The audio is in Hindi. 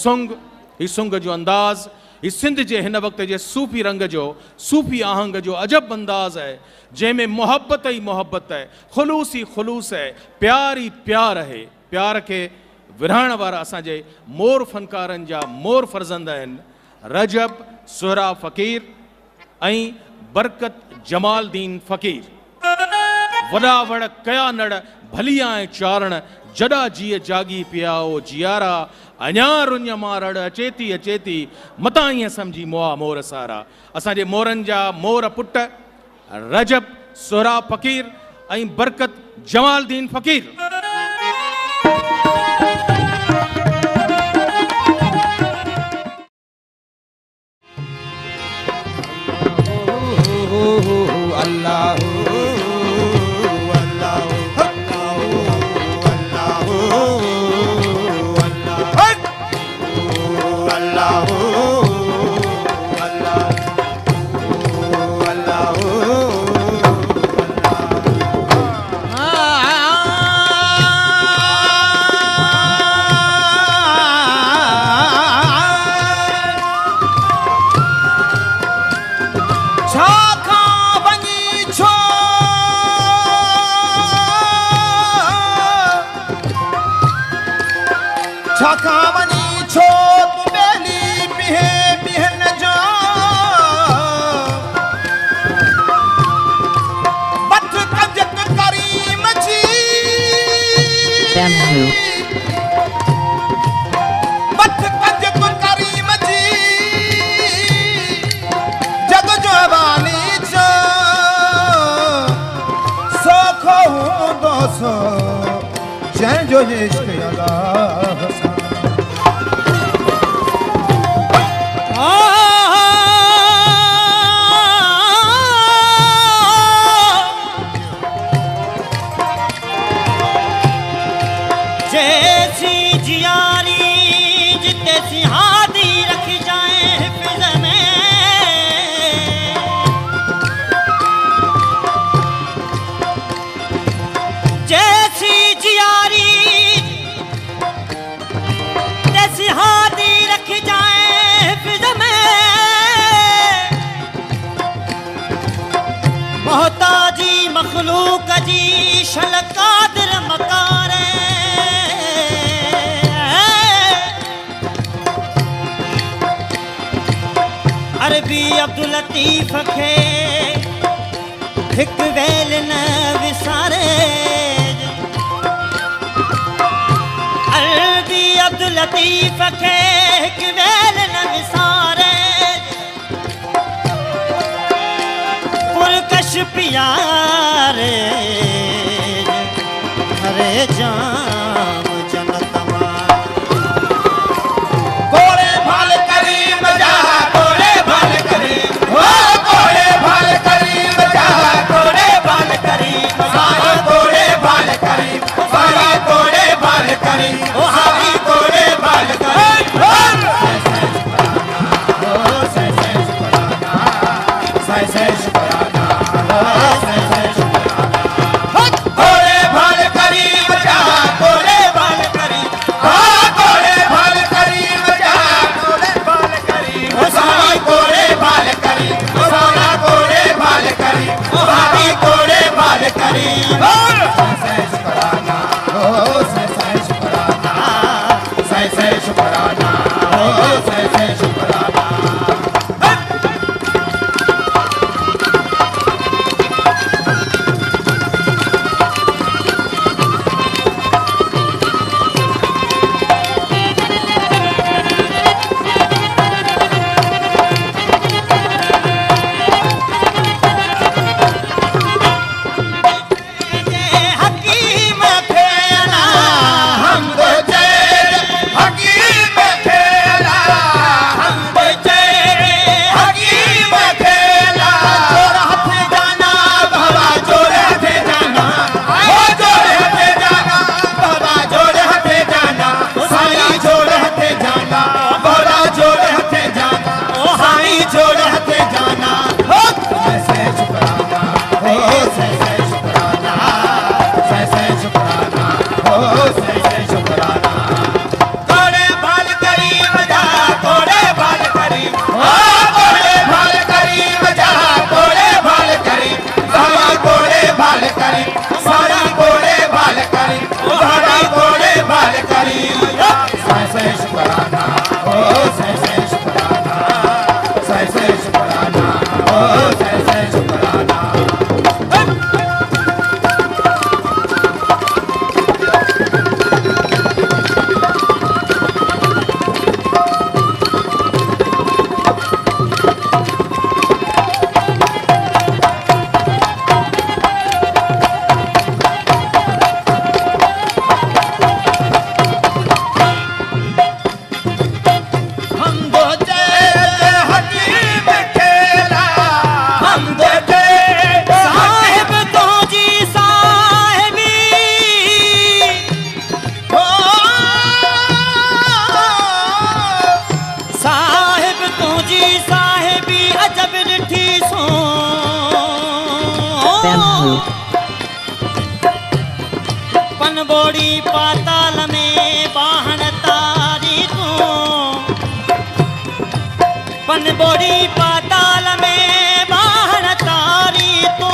सुंग, ही सुंग जो अंदाज़, ही सिंध जे हिन वक्त जे सूफ़ी रंग जो, सूफ़ी आहंग जो अजब अंदाज़ है, जंहिंमें मोहब्बत ही मोहब्बत है, ख़ुलूस ही ख़ुलूस है, प्यार ही प्यार है। प्यार के विरहाइण वारा असांजे मोर फनकारनि जा मोर फर्ज़ंद आहिनि, रजब सुहरा फ़क़ीर ऐं बरकत जमालदीन फ़क़ीर। वॾा वड़ कया नड़ भलिया ऐं चारण, जॾा जीअ जागी पिया ओ जियारा, अञा रुञ मां रड़ अचेती अचेती, मतां ईअं सम्झी मोआ मोर सारा। असांजे मोरनि जा मोर पुट रजब सुहरा फ़क़ीर ऐं बरकत जमालदीन फ़क़ीर। जो इश्क अल्लाह जैसी जियारी जिते सिहादी रखी जाए हिफ्ज़ में, जैसी जियारी सिहादी रख जाए हिफ्ज़ में, मोहताजी मखलूक जी शल कादिर मकारे, अरबी अब्दुल लतीफ़ खे हिक वेल न विसारे, अरबी अब्दुल लतीफ़ खे हिक वेल न विसारे, पुरकश प्यारे हरे जाम जन्नत मां कोड़े भाल करीम जा, कोड़े भाल करीम, ओ कोड़े भाल करीम जा, कोड़े भाल करीम, सारा कोड़े भाल करीम, सारा कोड़े भाल करीम, ओ हारी कोड़े भाल करीम, से शुक्राना, से शुक्राना, से शुक्राना, कोड़े भाल करीम जा, कोड़े भाल शुकराना ओ सह सह शुकराना सह सह शुकराना ओ सह सह शुकराना पनबोड़ी पाताल में बाहन तारी तू पनबोड़ी पाताल में बाहन तारी तू